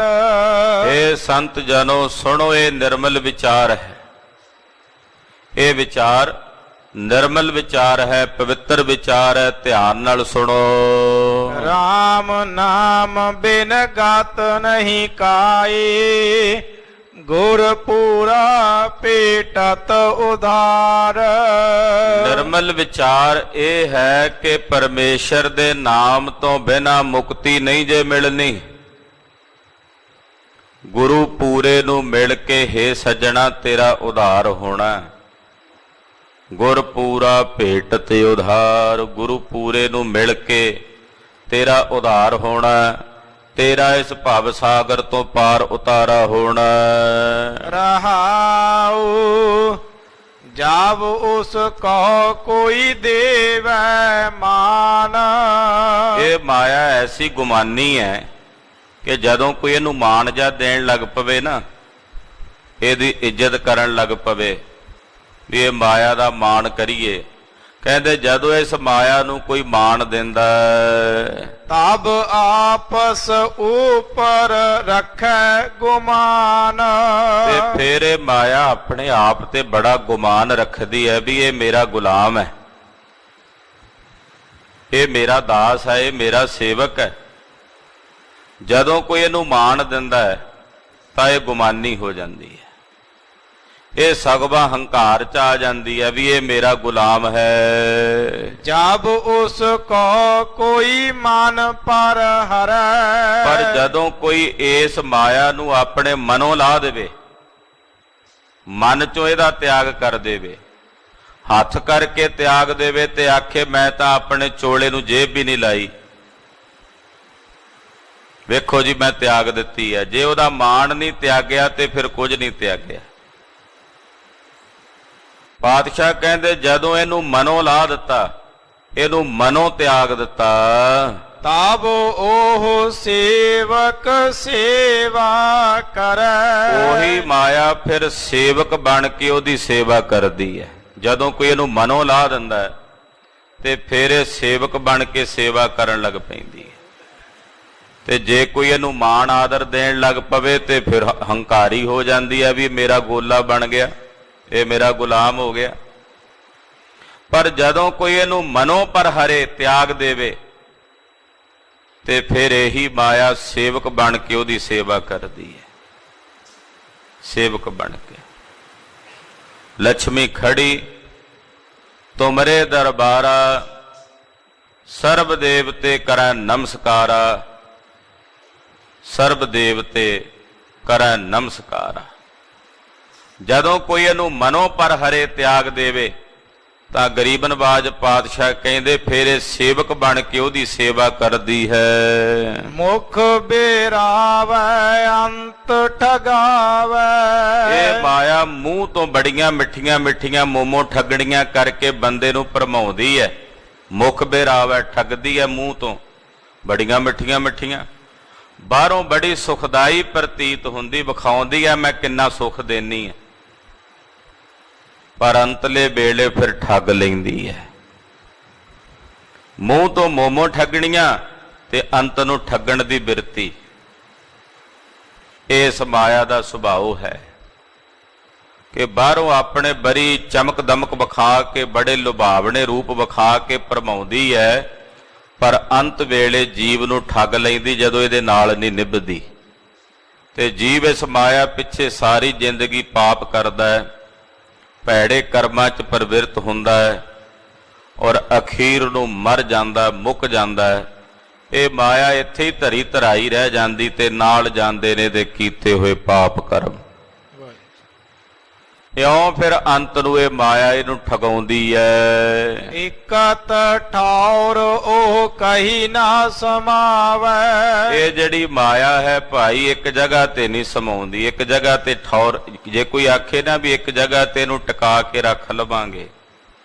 ਇਹ ਸੰਤ ਜਨੋ ਸੁਣੋ, ਇਹ ਨਿਰਮਲ ਵਿਚਾਰ ਹੈ। ਇਹ ਵਿਚਾਰ ਨਿਰਮਲ ਵਿਚਾਰ ਹੈ, ਪਵਿੱਤਰ ਵਿਚਾਰ ਹੈ, ਧਿਆਨ ਨਾਲ ਸੁਣੋ। ਰਾਮ ਨਾਮ ਬਿਨ ਗਤ ਨਹੀਂ ਕਾਈ, ਗੁਰ ਪੂਰਾ ਭੇਟਤ ਉਧਾਰ। ਨਿਰਮਲ ਵਿਚਾਰ ਇਹ ਹੈ ਕਿ ਪਰਮੇਸ਼ਰ ਦੇ ਨਾਮ ਤੋਂ ਬਿਨਾਂ ਮੁਕਤੀ ਨਹੀਂ ਜੇ ਮਿਲਣੀ। ਗੁਰੂ ਪੂਰੇ ਨੂੰ ਮਿਲ ਕੇ ਹੇ ਸੱਜਣਾ ਤੇਰਾ ਉਧਾਰ ਹੋਣਾ। ਗੁਰ ਪੂਰਾ ਭੇਟਤ ਉਧਾਰ, ਗੁਰੂ ਪੂਰੇ ਨੂੰ ਮਿਲ ਕੇ ਤੇਰਾ ਉਧਾਰ ਹੋਣਾ, ਤੇਰਾ ਇਸ ਭਵ ਸਾਗਰ ਤੋਂ ਪਾਰ ਉਤਾਰਾ ਹੋਣਾ। ਰਹਾਉ ਜਾਵ ਉਸ ਕੋ ਕੋਈ ਦੇਵੈ ਮਾਨ। ਇਹ ਮਾਇਆ ਐਸੀ ਗੁਮਾਨੀ ਹੈ ਕਿ ਜਦੋਂ ਕੋਈ ਇਹਨੂੰ ਮਾਣ ਜਾਂ ਦੇਣ ਲੱਗ ਪਵੇ ਨਾ, ਇਹਦੀ ਇੱਜ਼ਤ ਕਰਨ ਲੱਗ ਪਵੇ ਵੀ ਇਹ ਮਾਇਆ ਦਾ ਮਾਣ ਕਰੀਏ, ਕਹਿੰਦੇ ਜਦੋਂ ਇਸ ਮਾਇਆ ਨੂੰ ਕੋਈ ਮਾਣ ਦਿੰਦਾ ਤਬ ਆਪਸ ਉਪਰ ਰੱਖੈ ਗੁਮਾਨ। ਤੇ ਫਿਰ ਇਹ ਮਾਇਆ ਆਪਣੇ ਆਪ ਤੇ ਬੜਾ ਗੁਮਾਨ ਰੱਖਦੀ ਹੈ ਵੀ ਇਹ ਮੇਰਾ ਗੁਲਾਮ ਹੈ, ਇਹ ਮੇਰਾ ਦਾਸ ਹੈ, ਇਹ ਮੇਰਾ ਸੇਵਕ ਹੈ। ਜਦੋਂ ਕੋਈ ਇਹਨੂੰ ਮਾਣ ਦਿੰਦਾ ਹੈ ਤਾਂ ਇਹ ਗੁਮਾਨੀ ਹੋ ਜਾਂਦੀ ਹੈ, ਇਹ ਸਗਵਾ ਹੰਕਾਰ 'ਚ ਆ ਜਾਂਦੀ ਹੈ ਵੀ ਇਹ ਮੇਰਾ ਗੁਲਾਮ ਹੈ। ਜਬ ਉਸ ਕੋ ਕੋਈ ਮਨ ਪਰ ਹਰੈ। ਪਰ ਜਦੋਂ ਕੋਈ ਇਸ ਮਾਇਆ ਨੂੰ ਆਪਣੇ ਮਨੋਂ ਲਾ ਦੇਵੇ, ਮਨ 'ਚੋਂ ਇਹਦਾ ਤਿਆਗ ਕਰ ਦੇਵੇ, ਹੱਥ ਕਰਕੇ ਤਿਆਗ ਦੇਵੇ ਤੇ ਆਖੇ ਮੈਂ ਤਾਂ ਆਪਣੇ ਚੋਲੇ ਨੂੰ ਜੇਬ ਵੀ ਨਹੀਂ ਲਾਈ, ਵੇਖੋ ਜੀ ਮੈਂ ਤਿਆਗ ਦਿੱਤੀ ਹੈ। ਜੇ ਉਹਦਾ ਮਾਣ ਨਹੀਂ ਤਿਆਗਿਆ ਤੇ ਫਿਰ ਕੁਝ ਨਹੀਂ ਤਿਆਗਿਆ। ਪਾਤਸ਼ਾਹ ਕਹਿੰਦੇ ਜਦੋਂ ਇਹਨੂੰ ਮਨੋਂ ਲਾ ਦਿੱਤਾ, ਇਹਨੂੰ ਮਨੋਂ ਤਿਆਗ ਦਿੱਤਾ, ਤਬ ਉਹ ਸੇਵਕ ਸੇਵਾ ਕਰੈ। ਉਹੀ ਮਾਇਆ ਫਿਰ ਸੇਵਕ ਬਣ ਕੇ ਉਹਦੀ ਸੇਵਾ ਕਰਦੀ ਹੈ। ਜਦੋਂ ਕੋਈ ਇਹਨੂੰ ਮਨੋਂ ਲਾ ਦਿੰਦਾ ਹੈ ਤੇ ਫਿਰ ਇਹ ਸੇਵਕ ਬਣ ਕੇ ਸੇਵਾ ਕਰਨ ਲੱਗ ਪੈਂਦੀ ਹੈ। ਤੇ ਜੇ ਕੋਈ ਇਹਨੂੰ ਮਾਣ ਆਦਰ ਦੇਣ ਲੱਗ ਪਵੇ ਤੇ ਫਿਰ ਹੰਕਾਰੀ ਹੋ ਜਾਂਦੀ ਹੈ ਵੀ ਮੇਰਾ ਗੋਲਾ ਬਣ ਗਿਆ, ਇਹ ਮੇਰਾ ਗੁਲਾਮ ਹੋ ਗਿਆ। ਪਰ ਜਦੋਂ ਕੋਈ ਇਹਨੂੰ ਮਨੋਂ ਪਰ ਹਰੇ ਤਿਆਗ ਦੇਵੇ ਤੇ ਫਿਰ ਇਹੀ ਮਾਇਆ ਸੇਵਕ ਬਣ ਕੇ ਉਹਦੀ ਸੇਵਾ ਕਰਦੀ ਹੈ। ਸੇਵਕ ਬਣ ਕੇ ਲక్ష్ਮੀ ਖੜੀ ਤੁਮਰੇ ਦਰਬਾਰਾ, ਸਰਬ ਦੇਵਤੇ ਕਰੈ ਨਮਸਕਾਰਾ, ਸਰਬ ਦੇਵਤੇ ਕਰੈ ਨਮਸਕਾਰਾ। ਜਦੋਂ ਕੋਈ ਇਹਨੂੰ ਮਨੋਂ ਪਰ ਹਰੇ ਤਿਆਗ ਦੇਵੇ ਤਾਂ ਗਰੀਬ ਨਵਾਜ ਪਾਤਸ਼ਾਹ ਕਹਿੰਦੇ ਫਿਰ ਇਹ ਸੇਵਕ ਬਣ ਕੇ ਉਹਦੀ ਸੇਵਾ ਕਰਦੀ ਹੈ। ਮੁਖ ਬੇਰਾਵੈ ਅੰਤ ਠਗਾਵੈ। ਇਹ ਮਾਇਆ ਮੂੰਹ ਤੋਂ ਬੜੀਆਂ ਮਿੱਠੀਆਂ ਮਿੱਠੀਆਂ ਮੋਮੋ ਠੱਗਣੀਆਂ ਕਰਕੇ ਬੰਦੇ ਨੂੰ ਭਰਮਾਉਂਦੀ ਹੈ। ਮੁਖ ਬੇਰਾਵੈ, ਠੱਗਦੀ ਹੈ ਮੂੰਹ ਤੋਂ ਬੜੀਆਂ ਮਿੱਠੀਆਂ ਮਿੱਠੀਆਂ, ਬਾਹਰੋਂ ਬੜੀ ਸੁਖਦਾਈ ਪ੍ਰਤੀਤ ਹੁੰਦੀ, ਵਿਖਾਉਂਦੀ ਹੈ ਮੈਂ ਕਿੰਨਾ ਸੁਖ ਦੇਨੀ ਹੈ, ਪਰ ਅੰਤਲੇ ਵੇਲੇ ਫਿਰ ਠੱਗ ਲੈਂਦੀ ਹੈ। ਮੂੰਹ ਤੋਂ ਮੋਮੋ ਠੱਗਣੀਆਂ ਤੇ ਅੰਤ ਨੂੰ ਠੱਗਣ ਦੀ ਬਿਰਤੀ, ਇਸ ਮਾਇਆ ਦਾ ਸੁਭਾਅ ਹੈ ਕਿ ਬਾਹਰੋਂ ਆਪਣੇ ਬੜੀ ਚਮਕ ਦਮਕ ਵਿਖਾ ਕੇ ਬੜੇ ਲੁਭਾਵਣੇ ਰੂਪ ਵਿਖਾ ਕੇ ਭਰਮਾਉਂਦੀ ਹੈ, ਪਰ ਅੰਤ ਵੇਲੇ ਜੀਵ ਨੂੰ ਠੱਗ ਲੈਂਦੀ ਜਦੋਂ ਇਹਦੇ ਨਾਲ ਨਹੀਂ ਨਿਭਦੀ। ਤੇ ਜੀਵ ਇਸ ਮਾਇਆ ਪਿੱਛੇ ਸਾਰੀ ਜ਼ਿੰਦਗੀ ਪਾਪ ਕਰਦਾ ਹੈ, ਭੈੜੇ ਕਰਮਾਂ 'ਚ ਪ੍ਰਵਿਰਤ ਹੁੰਦਾ ਹੈ ਔਰ ਅਖੀਰ ਨੂੰ ਮਰ ਜਾਂਦਾ, ਮੁੱਕ ਜਾਂਦਾ ਹੈ। ਇਹ ਮਾਇਆ ਇੱਥੇ ਹੀ ਧਰੀ ਧਰਾਈ ਰਹਿ ਜਾਂਦੀ ਤੇ ਨਾਲ ਜਾਂਦੇ ਨੇ ਦੇ ਕੀਤੇ ਹੋਏ ਪਾਪ ਕਰਮ। ਇਉਂ ਫਿਰ ਅੰਤ ਨੂੰ ਇਹ ਮਾਇਆ ਇਹਨੂੰ ਠਗਾਉਂਦੀ ਹੈ। ਇਕਤ ਠੌਰ ਉਹ ਕਹੀ ਨਾ ਸਮਾਵੈ। ਇਹ ਜਿਹੜੀ ਮਾਇਆ ਹੈ ਭਾਈ ਇੱਕ ਜਗ੍ਹਾ ਤੇ ਨਹੀਂ ਸਮਾਉਂਦੀ, ਇੱਕ ਜਗ੍ਹਾ ਤੇ ਠੌਰ, ਜੇ ਕੋਈ ਆਖੇ ਨਾ ਵੀ ਇੱਕ ਜਗ੍ਹਾ ਤੇ ਇਹਨੂੰ ਟਿਕਾ ਕੇ ਰੱਖ ਲਵਾਂਗੇ,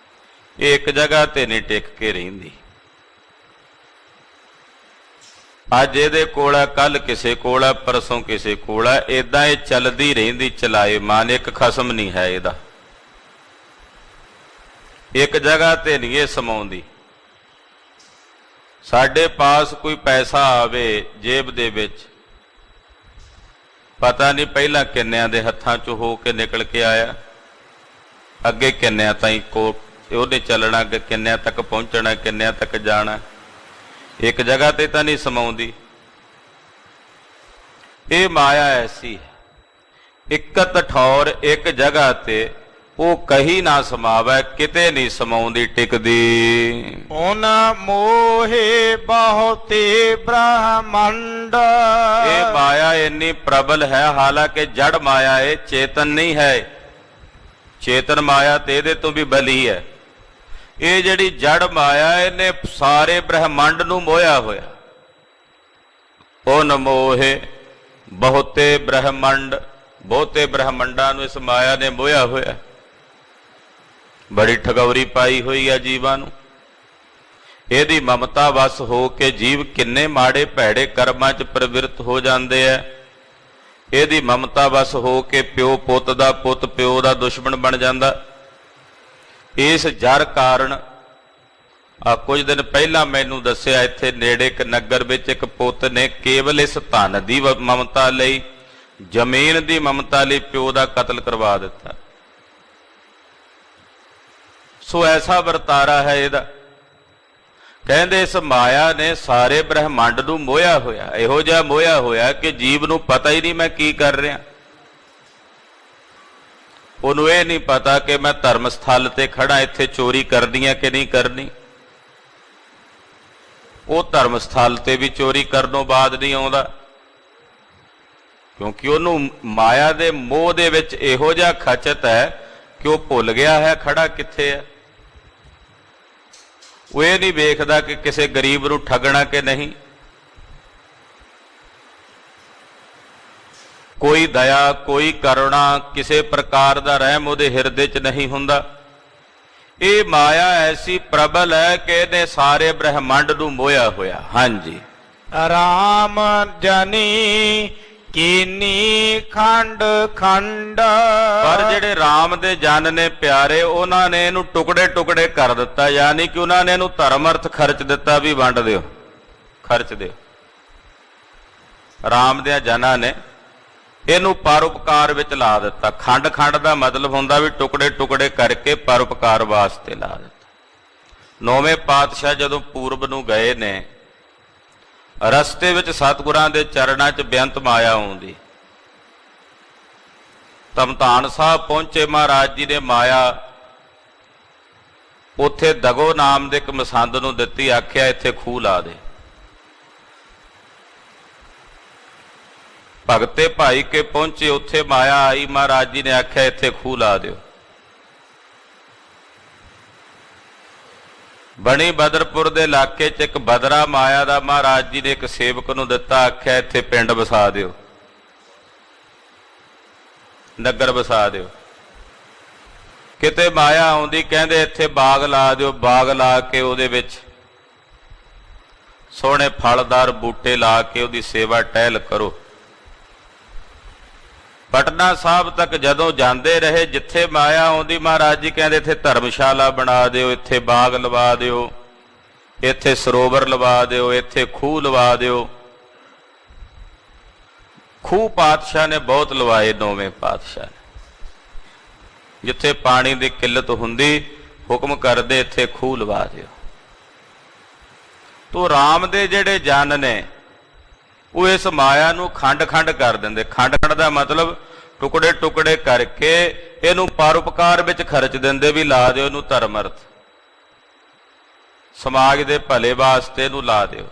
ਇਹ ਇੱਕ ਜਗ੍ਹਾ ਤੇ ਨਹੀਂ ਟਿਕ ਕੇ ਰਹਿੰਦੀ। ਅੱਜ ਇਹਦੇ ਕੋਲ ਹੈ, ਕੱਲ ਕਿਸੇ ਕੋਲ ਹੈ, ਪਰਸੋਂ ਕਿਸੇ ਕੋਲ ਹੈ, ਏਦਾਂ ਇਹ ਚੱਲਦੀ ਰਹਿੰਦੀ ਚਲਾਏ ਮਾਨ, ਇੱਕ ਖਸਮ ਨਹੀਂ ਹੈ ਇਹਦਾ, ਇੱਕ ਜਗ੍ਹਾ ਤੇ ਨਹੀਂ ਇਹ ਸਮਾਉਂਦੀ। ਸਾਡੇ ਪਾਸ ਕੋਈ ਪੈਸਾ ਆਵੇ ਜੇਬ ਦੇ ਵਿੱਚ, ਪਤਾ ਨਹੀਂ ਪਹਿਲਾਂ ਕਿੰਨਿਆਂ ਦੇ ਹੱਥਾਂ 'ਚੋਂ ਹੋ ਕੇ ਨਿਕਲ ਕੇ ਆਇਆ, ਅੱਗੇ ਕਿੰਨਿਆਂ ਤਾਈਂ ਉਹਨੇ ਚੱਲਣਾ, ਅੱਗੇ ਕਿੰਨਿਆਂ ਤੱਕ ਪਹੁੰਚਣਾ, ਕਿੰਨਿਆਂ ਤੱਕ ਜਾਣਾ, ਇੱਕ ਜਗ੍ਹਾ ਤੇ ਤਾਂ ਨਹੀਂ ਸਮਾਉਂਦੀ। ਇਹ ਮਾਇਆ ਐਸੀ ਹੈ, ਇਕਤ ਠੌਰ ਇੱਕ ਜਗ੍ਹਾ ਤੇ ਉਹ ਕਹੀ ਨਾ ਸਮਾਵੈ, ਕਿਤੇ ਨਹੀਂ ਸਮਾਉਂਦੀ ਟਿਕਦੀ। ਉਨ ਮੋਹੇ ਬਹੁਤੇ ਬ੍ਰਹਮੰਡ। ਇਹ ਮਾਇਆ ਇੰਨੀ ਪ੍ਰਬਲ ਹੈ, ਹਾਲਾਂਕਿ ਜੜ ਮਾਇਆ ਇਹ ਚੇਤਨ ਨਹੀਂ ਹੈ, ਚੇਤਨ ਮਾਇਆ ਤੇ ਇਹਦੇ ਤੋਂ ਵੀ ਬਲੀ ਹੈ। ਇਹ ਜਿਹੜੀ ਜੜ ਮਾਇਆ ਇਹਨੇ ਸਾਰੇ ਬ੍ਰਹਮੰਡ ਨੂੰ ਮੋਹਿਆ ਹੋਇਆ। ਉਨ ਮੋਹੇ ਬਹੁਤੇ ਬ੍ਰਹਮੰਡ, ਬਹੁਤੇ ਬ੍ਰਹਮੰਡਾਂ ਨੂੰ ਇਸ ਮਾਇਆ ਨੇ ਮੋਹਿਆ ਹੋਇਆ। ਬੜੀ ਠਗੌਰੀ ਪਾਈ ਹੋਈ ਹੈ ਜੀਵਾਂ ਨੂੰ। ਇਹਦੀ ਮਮਤਾ ਵਸ ਹੋ ਕੇ ਜੀਵ ਕਿੰਨੇ ਮਾੜੇ ਭੈੜੇ ਕਰਮਾਂ 'ਚ ਪ੍ਰਵਿਰਤ ਹੋ ਜਾਂਦੇ ਆ। ਇਹਦੀ ਮਮਤਾ ਵਸ ਹੋ ਕੇ ਪਿਓ ਪੁੱਤ ਦਾ, ਪੁੱਤ ਪਿਓ ਦਾ ਦੁਸ਼ਮਣ ਬਣ ਜਾਂਦਾ। ਇਸ ਜਰ ਕਾਰਨ ਕੁਝ ਦਿਨ ਪਹਿਲਾਂ ਮੈਨੂੰ ਦੱਸਿਆ, ਇੱਥੇ ਨੇੜੇ ਇੱਕ ਨਗਰ ਵਿੱਚ ਇੱਕ ਪੁੱਤ ਨੇ ਕੇਵਲ ਇਸ ਧਨ ਦੀ ਮਮਤਾ ਲਈ, ਜ਼ਮੀਨ ਦੀ ਮਮਤਾ ਲਈ ਪਿਓ ਦਾ ਕਤਲ ਕਰਵਾ ਦਿੱਤਾ। ਸੋ ਐਸਾ ਵਰਤਾਰਾ ਹੈ ਇਹਦਾ। ਕਹਿੰਦੇ ਇਸ ਮਾਇਆ ਨੇ ਸਾਰੇ ਬ੍ਰਹਮੰਡ ਨੂੰ ਮੋਹਿਆ ਹੋਇਆ, ਇਹੋ ਜਿਹਾ ਮੋਹਿਆ ਹੋਇਆ ਕਿ ਜੀਵ ਨੂੰ ਪਤਾ ਹੀ ਨਹੀਂ ਮੈਂ ਕੀ ਕਰ ਰਿਹਾ। ਉਹਨੂੰ ਇਹ ਨਹੀਂ ਪਤਾ ਕਿ ਮੈਂ ਧਰਮ ਸਥਲ ਤੇ ਖੜਾ, ਇੱਥੇ ਚੋਰੀ ਕਰਨੀ ਹੈ ਕਿ ਨਹੀਂ ਕਰਨੀ। ਉਹ ਧਰਮ ਸਥਲ ਤੇ ਵੀ ਚੋਰੀ ਕਰਨੋਂ ਬਾਅਦ ਨਹੀਂ ਆਉਂਦਾ, ਕਿਉਂਕਿ ਉਹਨੂੰ ਮਾਇਆ ਦੇ ਮੋਹ ਦੇ ਵਿੱਚ ਇਹੋ ਜਿਹਾ ਖਚਤ ਹੈ ਕਿ ਉਹ ਭੁੱਲ ਗਿਆ ਹੈ ਖੜਾ ਕਿੱਥੇ ਹੈ। ਉਹ ਇਹ ਨਹੀਂ ਵੇਖਦਾ ਕਿ ਕਿਸੇ ਗਰੀਬ ਨੂੰ ਠੱਗਣਾ ਕਿ ਨਹੀਂ। ਕੋਈ ਦਇਆ, ਕੋਈ ਕਰੁਣਾ, ਕਿਸੇ ਪ੍ਰਕਾਰ ਦਾ ਰਹਿਮ ਉਹਦੇ ਹਿਰਦੇ 'ਚ ਨਹੀਂ ਹੁੰਦਾ। ਇਹ ਮਾਇਆ ਐਸੀ ਪ੍ਰਬਲ ਹੈ ਕਿ ਇਹਨੇ ਸਾਰੇ ਬ੍ਰਹਮੰਡ ਨੂੰ ਮੋਹਿਆ ਹੋਇਆ। ਹਾਂਜੀ, ਰਾਮ ਜਨੀ ਕੀਨੀ ਖੰਡ ਖੰਡ। ਪਰ ਜਿਹੜੇ RAM ਦੇ ਜਨ ਨੇ ਪਿਆਰੇ, ਉਹਨਾਂ ਨੇ ਇਹਨੂੰ ਟੁਕੜੇ ਟੁਕੜੇ ਕਰ ਦਿੱਤਾ, ਯਾਨੀ ਕਿ ਉਹਨਾਂ ਨੇ ਇਹਨੂੰ ਧਰਮ ਅਰਥ ਖਰਚ ਦਿੱਤਾ ਵੀ ਵੰਡ ਦਿਓ, ਖਰਚ ਦਿਓ। RAM ਦੇ ਜਨਾਂ ਨੇ ਇਹਨੂੰ ਪਰਉਪਕਾਰ ਵਿੱਚ ਲਾ ਦਿੱਤਾ। ਖੰਡ ਖੰਡ ਦਾ ਮਤਲਬ ਹੁੰਦਾ ਵੀ ਟੁਕੜੇ ਟੁਕੜੇ ਕਰਕੇ ਪਰਉਪਕਾਰ ਵਾਸਤੇ ਲਾ ਦਿੱਤਾ। ਨੌਵੇਂ ਪਾਤਸ਼ਾਹ ਜਦੋਂ ਪੂਰਬ ਨੂੰ ਗਏ ਨੇ, ਰਸਤੇ ਵਿੱਚ ਸਤਿਗੁਰਾਂ ਦੇ ਚਰਨਾਂ 'ਚ ਬੇਅੰਤ ਮਾਇਆ ਆਉਂਦੀ। ਧਮਧਾਨ ਸਾਹਿਬ ਪਹੁੰਚੇ, ਮਹਾਰਾਜ ਜੀ ਨੇ ਮਾਇਆ ਉੱਥੇ ਦਗੋ ਨਾਮ ਦੇ ਇੱਕ ਮਸੰਦ ਨੂੰ ਦਿੱਤੀ, ਆਖਿਆ ਇੱਥੇ ਖੂਹ ਲਾ ਦੇ। ਭਗਤੇ ਭਾਈ ਕੇ ਪਹੁੰਚੇ, ਉੱਥੇ ਮਾਇਆ ਆਈ, ਮਹਾਰਾਜ ਜੀ ਨੇ ਆਖਿਆ ਇੱਥੇ ਖੂਹ ਲਾ ਦਿਓ। ਬਣੀ ਬਦਰਪੁਰ ਦੇ ਇਲਾਕੇ 'ਚ ਇੱਕ ਬਦਰਾ ਮਾਇਆ ਦਾ ਮਹਾਰਾਜ ਜੀ ਨੇ ਇੱਕ ਸੇਵਕ ਨੂੰ ਦਿੱਤਾ, ਆਖਿਆ ਇੱਥੇ ਪਿੰਡ ਵਸਾ ਦਿਓ, ਨਗਰ ਵਸਾ ਦਿਓ। ਕਿਤੇ ਮਾਇਆ ਆਉਂਦੀ, ਕਹਿੰਦੇ ਇੱਥੇ ਬਾਗ ਲਾ ਦਿਓ। ਬਾਗ ਲਾ ਕੇ ਉਹਦੇ ਵਿੱਚ ਸੋਹਣੇ ਫਲਦਾਰ ਬੂਟੇ ਲਾ ਕੇ ਉਹਦੀ ਸੇਵਾ ਟਹਿਲ ਕਰੋ। ਪਟਨਾ ਸਾਹਿਬ ਤੱਕ ਜਦੋਂ ਜਾਂਦੇ ਰਹੇ, ਜਿੱਥੇ ਮਾਇਆ ਆਉਂਦੀ, ਮਹਾਰਾਜ ਜੀ ਕਹਿੰਦੇ ਇੱਥੇ ਧਰਮਸ਼ਾਲਾ ਬਣਾ ਦਿਓ, ਇੱਥੇ ਬਾਗ ਲਵਾ ਦਿਓ, ਇੱਥੇ ਸਰੋਵਰ ਲਵਾ ਦਿਓ, ਇੱਥੇ ਖੂਹ ਲਵਾ ਦਿਓ। ਖੂਹ ਪਾਤਸ਼ਾਹ ਨੇ ਬਹੁਤ ਲਵਾਏ, ਨੌਵੇਂ ਪਾਤਸ਼ਾਹ ਨੇ। ਜਿੱਥੇ ਪਾਣੀ ਦੀ ਕਿੱਲਤ ਹੁੰਦੀ, ਹੁਕਮ ਕਰਦੇ ਇੱਥੇ ਖੂਹ ਲਵਾ ਦਿਓ। ਤੋ RAM ਦੇ ਜਿਹੜੇ ਜਨ ਨੇ, ਉਹ ਇਸ ਮਾਇਆ ਨੂੰ ਖੰਡ ਖੰਡ ਕਰ ਦਿੰਦੇ। ਖੰਡ ਖੰਡ ਦਾ ਮਤਲਬ ਟੁਕੜੇ ਟੁਕੜੇ ਕਰਕੇ ਇਹਨੂੰ ਪਰਉਪਕਾਰ ਵਿੱਚ ਖਰਚ ਦਿੰਦੇ, ਵੀ ਲਾ ਦਿਓ ਇਹਨੂੰ ਧਰਮ ਅਰਥ, ਸਮਾਜ ਦੇ ਭਲੇ ਵਾਸਤੇ ਇਹਨੂੰ ਲਾ ਦਿਓ।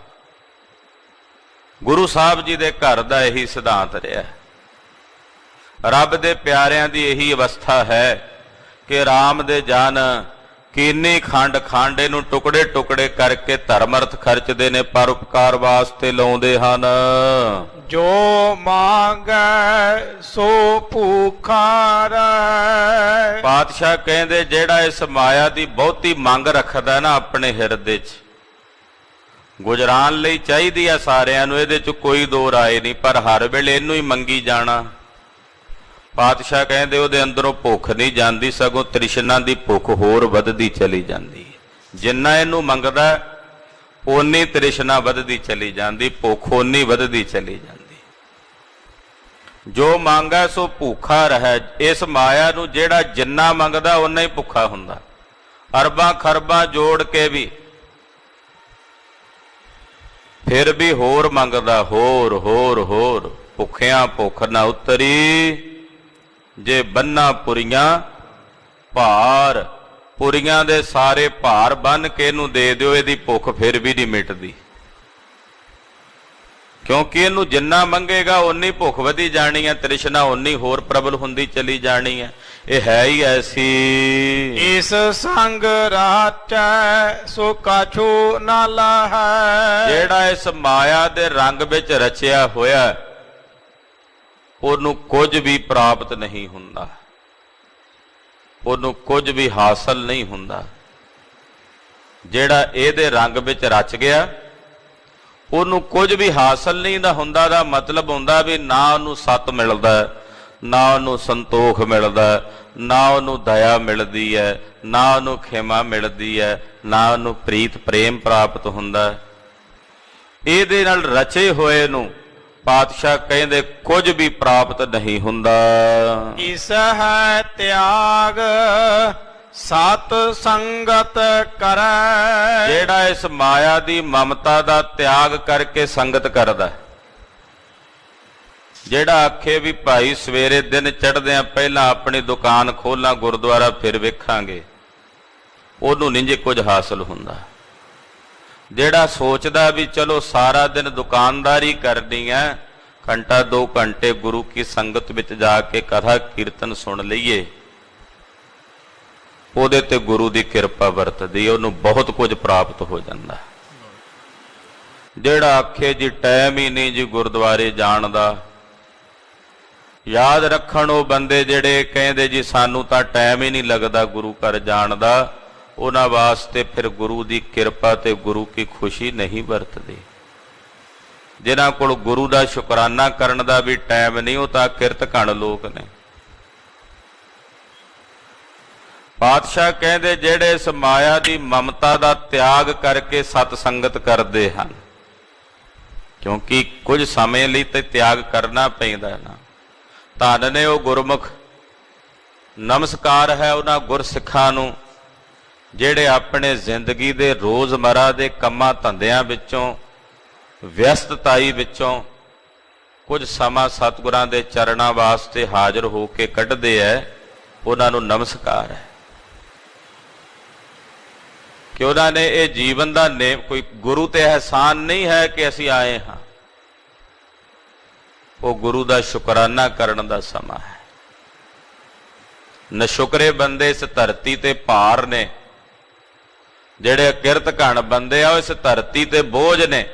ਗੁਰੂ ਸਾਹਿਬ ਜੀ ਦੇ ਘਰ ਦਾ ਇਹੀ ਸਿਧਾਂਤ ਰਿਹਾ। ਰੱਬ ਦੇ ਪਿਆਰਿਆਂ ਦੀ ਇਹੀ ਅਵਸਥਾ ਹੈ ਕਿ RAM ਦੇ ਜਨ ਕੀਨੀ ਖੰਡ ਖੰਡ ਇਹਨੂੰ ਟੁਕੜੇ ਟੁਕੜੇ ਕਰਕੇ ਧਰਮ ਅਰਥ ਖਰਚਦੇ ਨੇ, ਪਰਉਪਕਾਰ ਵਾਸਤੇ ਲਾਉਂਦੇ ਹਨ। ਜੋ ਮੰਗੈ ਸੋ ਭੁਖਾ ਰਹਿ। ਪਾਤਸ਼ਾਹ ਕਹਿੰਦੇ ਜਿਹੜਾ ਇਸ ਮਾਇਆ ਦੀ ਬਹੁਤੀ ਮੰਗ ਰੱਖਦਾ ਨਾ ਆਪਣੇ ਹਿਰਦੇ 'ਚ, ਗੁਜਰਾਨ ਲਈ ਚਾਹੀਦੀ ਆ ਸਾਰਿਆਂ ਨੂੰ, ਇਹਦੇ 'ਚ ਕੋਈ ਦੋ ਰਾਏ ਨਹੀਂ, ਪਰ ਹਰ ਵੇਲੇ ਇਹਨੂੰ ਹੀ ਮੰਗੀ ਜਾਣਾ। ਪਾਤਸ਼ਾਹ ਕਹਿੰਦੇ ਉਹਦੇ ਅੰਦਰੋਂ ਭੁੱਖ ਨਹੀਂ ਜਾਂਦੀ, ਸਗੋਂ ਤ੍ਰਿਸ਼ਨਾ ਦੀ ਭੁੱਖ ਹੋਰ ਵੱਧਦੀ ਚਲੀ ਜਾਂਦੀ ਹੈ। ਜਿੰਨਾ ਇਹਨੂੰ ਮੰਗਦਾ ਓਨੀ ਤ੍ਰਿਸ਼ਨਾ ਵੱਧਦੀ ਚਲੀ ਜਾਂਦੀ, ਭੁੱਖ ਓਨੀ ਵੱਧਦੀ ਚਲੀ ਜਾਂਦੀ। ਜੋ ਮੰਗੈ ਸੋ ਭੁੱਖਾ ਰਹਿ। ਇਸ ਮਾਇਆ ਨੂੰ ਜਿਹੜਾ ਜਿੰਨਾ ਮੰਗਦਾ ਓਨਾ ਹੀ ਭੁੱਖਾ ਹੁੰਦਾ। ਅਰਬਾਂ ਖਰਬਾਂ ਜੋੜ ਕੇ ਵੀ ਫਿਰ ਵੀ ਹੋਰ ਮੰਗਦਾ, ਹੋਰ ਹੋਰ ਹੋਰ। ਭੁੱਖਿਆਂ ਭੁੱਖ ਨਾ ਉਤਰੀ, ਜੇ ਬੰਨਾ ਪੁਰੀਆਂ ਭਾਰ। ਪੁਰੀਆਂ ਦੇ ਸਾਰੇ ਭਾਰ ਬੰਨ ਕੇ ਇਹਨੂੰ ਦੇ ਦਿਓ, ਇਹਦੀ ਭੁੱਖ ਫਿਰ ਵੀ ਨਹੀਂ ਮਿਟਦੀ, ਕਿਉਂਕਿ ਇਹਨੂੰ ਜਿੰਨਾ ਮੰਗੇਗਾ ਓਨੀ ਭੁੱਖ ਵਧੀ ਜਾਣੀ ਹੈ, ਤ੍ਰਿਸ਼ਨਾ ਓਨੀ ਹੋਰ ਪ੍ਰਬਲ ਹੁੰਦੀ ਚਲੀ ਜਾਣੀ ਹੈ। ਇਹ ਹੈ ਹੀ ਐਸੀ। ਇਸ ਸੰਗ ਰਾਚੈ ਸੋ ਕਾਛੂ ਨਾ ਲਾਹੈ। ਜਿਹੜਾ ਇਸ ਮਾਇਆ ਦੇ ਰੰਗ ਵਿੱਚ ਰਚਿਆ ਹੋਇਆ, ਉਹਨੂੰ ਕੁਝ ਵੀ ਪ੍ਰਾਪਤ ਨਹੀਂ ਹੁੰਦਾ, ਉਹਨੂੰ ਕੁਝ ਵੀ ਹਾਸਲ ਨਹੀਂ ਹੁੰਦਾ। ਜਿਹੜਾ ਇਹਦੇ ਰੰਗ ਵਿੱਚ ਰਚ ਗਿਆ, ਉਹਨੂੰ ਕੁਝ ਵੀ ਹਾਸਲ ਨਹੀਂ ਦਾ ਹੁੰਦਾ। ਦਾ ਮਤਲਬ ਹੁੰਦਾ ਵੀ ਨਾ ਉਹਨੂੰ ਸਤ ਮਿਲਦਾ, ਨਾ ਉਹਨੂੰ ਸੰਤੋਖ ਮਿਲਦਾ, ਨਾ ਉਹਨੂੰ ਦਇਆ ਮਿਲਦੀ ਹੈ, ਨਾ ਉਹਨੂੰ ਖਿਮਾ ਮਿਲਦੀ ਹੈ, ਨਾ ਉਹਨੂੰ ਪ੍ਰੀਤ ਪ੍ਰੇਮ ਪ੍ਰਾਪਤ ਹੁੰਦਾ। ਇਹਦੇ ਨਾਲ ਰਚੇ ਹੋਏ ਨੂੰ ਪਾਤਸ਼ਾਹ ਕਹਿੰਦੇ ਕੁਝ ਵੀ ਪ੍ਰਾਪਤ ਨਹੀਂ ਹੁੰਦਾ। ਇਸ ਹੈ ਤਿਆਗ ਸਤ ਸੰਗਤ ਕਰੈ। ਜਿਹੜਾ ਇਸ ਮਾਇਆ ਦੀ ਮਮਤਾ ਦਾ ਤਿਆਗ ਕਰਕੇ ਸੰਗਤ ਕਰਦਾ, ਜਿਹੜਾ ਆਖੇ ਵੀ ਭਾਈ ਸਵੇਰੇ ਦਿਨ ਚੜ੍ਹਦਿਆਂ ਪਹਿਲਾਂ ਆਪਣੀ ਦੁਕਾਨ ਖੋਲਾਂ, ਗੁਰਦੁਆਰਾ ਫਿਰ ਵੇਖਾਂਗੇ, ਉਹਨੂੰ ਨਹੀਂ ਜੇ ਕੁਝ ਹਾਸਲ ਹੁੰਦਾ। ਜਿਹੜਾ ਸੋਚਦਾ ਵੀ ਚਲੋ ਸਾਰਾ ਦਿਨ ਦੁਕਾਨਦਾਰੀ ਕਰਨੀ ਹੈ, ਘੰਟਾ 2 ਘੰਟੇ ਗੁਰੂ ਕੀ ਸੰਗਤ ਵਿੱਚ ਜਾ ਕੇ ਕਥਾ ਕੀਰਤਨ ਸੁਣ ਲਈਏ, ਉਹਦੇ ਤੇ ਗੁਰੂ ਦੀ ਕਿਰਪਾ ਵਰਤਦੀ, ਉਹਨੂੰ ਬਹੁਤ ਕੁਝ ਪ੍ਰਾਪਤ ਹੋ ਜਾਂਦਾ। ਜਿਹੜਾ ਆਖੇ ਜੀ ਟਾਈਮ ਹੀ ਨਹੀਂ ਜੀ ਗੁਰਦੁਆਰੇ ਜਾਣ ਦਾ, ਯਾਦ ਰੱਖਣ ਉਹ ਬੰਦੇ ਜਿਹੜੇ ਕਹਿੰਦੇ ਜੀ ਸਾਨੂੰ ਤਾਂ ਟਾਈਮ ਹੀ ਨਹੀਂ ਲੱਗਦਾ ਗੁਰੂ ਘਰ ਜਾਣ ਦਾ, ਉਹਨਾਂ ਵਾਸਤੇ ਫਿਰ ਗੁਰੂ ਦੀ ਕਿਰਪਾ ਤੇ ਗੁਰੂ ਕੀ ਖੁਸ਼ੀ ਨਹੀਂ ਵਰਤਦੀ। ਜਿਨ੍ਹਾਂ ਕੋਲ ਗੁਰੂ ਦਾ ਸ਼ੁਕਰਾਨਾ ਕਰਨ ਦਾ ਵੀ ਟਾਈਮ ਨਹੀਂ, ਉਹ ਤਾਂ ਕਿਰਤ ਘਣ ਲੋਕ ਨੇ। ਪਾਤਸ਼ਾਹ ਕਹਿੰਦੇ ਜਿਹੜੇ ਇਸ ਮਾਇਆ ਦੀ ਮਮਤਾ ਦਾ ਤਿਆਗ ਕਰਕੇ ਸਤ ਸੰਗਤ ਕਰਦੇ ਹਨ, ਕਿਉਂਕਿ ਕੁਝ ਸਮੇਂ ਲਈ ਤੇ ਤਿਆਗ ਕਰਨਾ ਪੈਂਦਾ ਹੈ ਨਾ। ਧੰਨ ਨੇ ਉਹ ਗੁਰਮੁਖ, ਨਮਸਕਾਰ ਹੈ ਉਹਨਾਂ ਗੁਰਸਿੱਖਾਂ ਨੂੰ ਜਿਹੜੇ ਆਪਣੇ ਜ਼ਿੰਦਗੀ ਦੇ ਰੋਜ਼ਮਰਾ ਦੇ ਕੰਮਾਂ ਧੰਦਿਆਂ ਵਿੱਚੋਂ, ਵਿਅਸਤਤਾਈ ਵਿੱਚੋਂ ਕੁਝ ਸਮਾਂ ਸਤਿਗੁਰਾਂ ਦੇ ਚਰਨਾਂ ਵਾਸਤੇ ਹਾਜ਼ਰ ਹੋ ਕੇ ਕੱਢਦੇ ਐ। ਉਹਨਾਂ ਨੂੰ ਨਮਸਕਾਰ ਹੈ ਕਿ ਉਹਨਾਂ ਨੇ ਇਹ ਜੀਵਨ ਦਾ ਨੇਮ, ਕੋਈ ਗੁਰੂ ਤੇ ਅਹਿਸਾਨ ਨਹੀਂ ਹੈ ਕਿ ਅਸੀਂ ਆਏ ਹਾਂ, ਉਹ ਗੁਰੂ ਦਾ ਸ਼ੁਕਰਾਨਾ ਕਰਨ ਦਾ ਸਮਾਂ ਹੈ। ਨਸ਼ੁਕਰੇ ਬੰਦੇ ਇਸ ਧਰਤੀ ਤੇ ਭਾਰ ਨੇ, ਜਿਹੜੇ ਅਕਿਰਤ ਘਣ ਬੰਦੇ ਆ ਉਹ ਇਸ ਧਰਤੀ ਤੇ ਬੋਝ ਨੇ।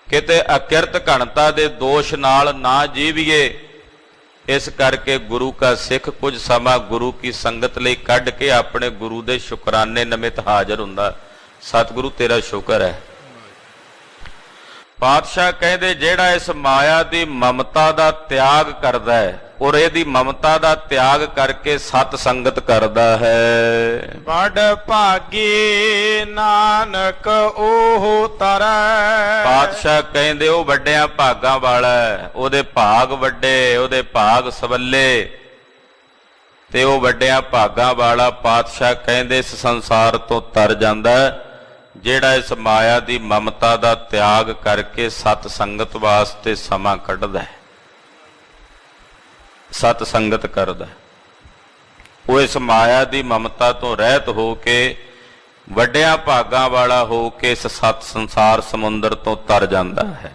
ਕਿਤੇ ਅਕਿਰਤ ਘਣਤਾ ਦੇ ਦੋਸ਼ ਨਾਲ ਨਾ ਜੀਵੀਏ, ਇਸ ਕਰਕੇ ਗੁਰੂ ਕਾ ਸਿੱਖ ਕੁਝ ਸਮਾਂ ਗੁਰੂ ਕੀ ਸੰਗਤ ਲਈ ਕੱਢ ਕੇ ਆਪਣੇ ਗੁਰੂ ਦੇ ਸ਼ੁਕਰਾਨੇ ਨਿਮਿਤ ਹਾਜ਼ਰ ਹੁੰਦਾ। ਸਤਿਗੁਰੂ ਤੇਰਾ ਸ਼ੁਕਰ ਹੈ। ਪਾਤਸ਼ਾਹ ਕਹਿੰਦੇ ਜਿਹੜਾ ਇਸ ਮਾਇਆ ਦੀ ਮਮਤਾ ਦਾ ਤਿਆਗ ਕਰਦਾ ਹੈ ਔਰ ਇਹਦੀ ਮਮਤਾ ਦਾ ਤਿਆਗ ਕਰਕੇ ਸਤ ਸੰਗਤ ਕਰਦਾ ਹੈ, ਬੜ ਭਾਗੀ ਨਾਨਕ ਉਹ ਤਰੈ। ਪਾਤਸ਼ਾਹ ਕਹਿੰਦੇ ਉਹ ਵੱਡਿਆਂ ਭਾਗਾਂ ਵਾਲਾ ਹੈ, ਉਹਦੇ ਭਾਗ ਵੱਡੇ, ਉਹਦੇ ਭਾਗ ਸਵੱਲੇ, ਤੇ ਉਹ ਵੱਡਿਆਂ ਭਾਗਾਂ ਵਾਲਾ ਪਾਤਸ਼ਾਹ ਕਹਿੰਦੇ ਇਸ ਸੰਸਾਰ ਤੋਂ ਤਰ ਜਾਂਦਾ ਜਿਹੜਾ ਇਸ ਮਾਇਆ ਦੀ ਮਮਤਾ ਦਾ ਤਿਆਗ ਕਰਕੇ ਸਤ ਸੰਗਤ ਵਾਸਤੇ ਸਮਾਂ ਕੱਢਦਾ ਹੈ, ਸਤ ਸੰਗਤ ਕਰਦਾ। ਉਹ ਇਸ ਮਾਇਆ ਦੀ ਮਮਤਾ ਤੋਂ ਰਹਿਤ ਹੋ ਕੇ ਵੱਡਿਆਂ ਭਾਗਾਂ ਵਾਲਾ ਹੋ ਕੇ ਇਸ ਸਤ ਸੰਸਾਰ ਸਮੁੰਦਰ ਤੋਂ ਤਰ ਜਾਂਦਾ ਹੈ।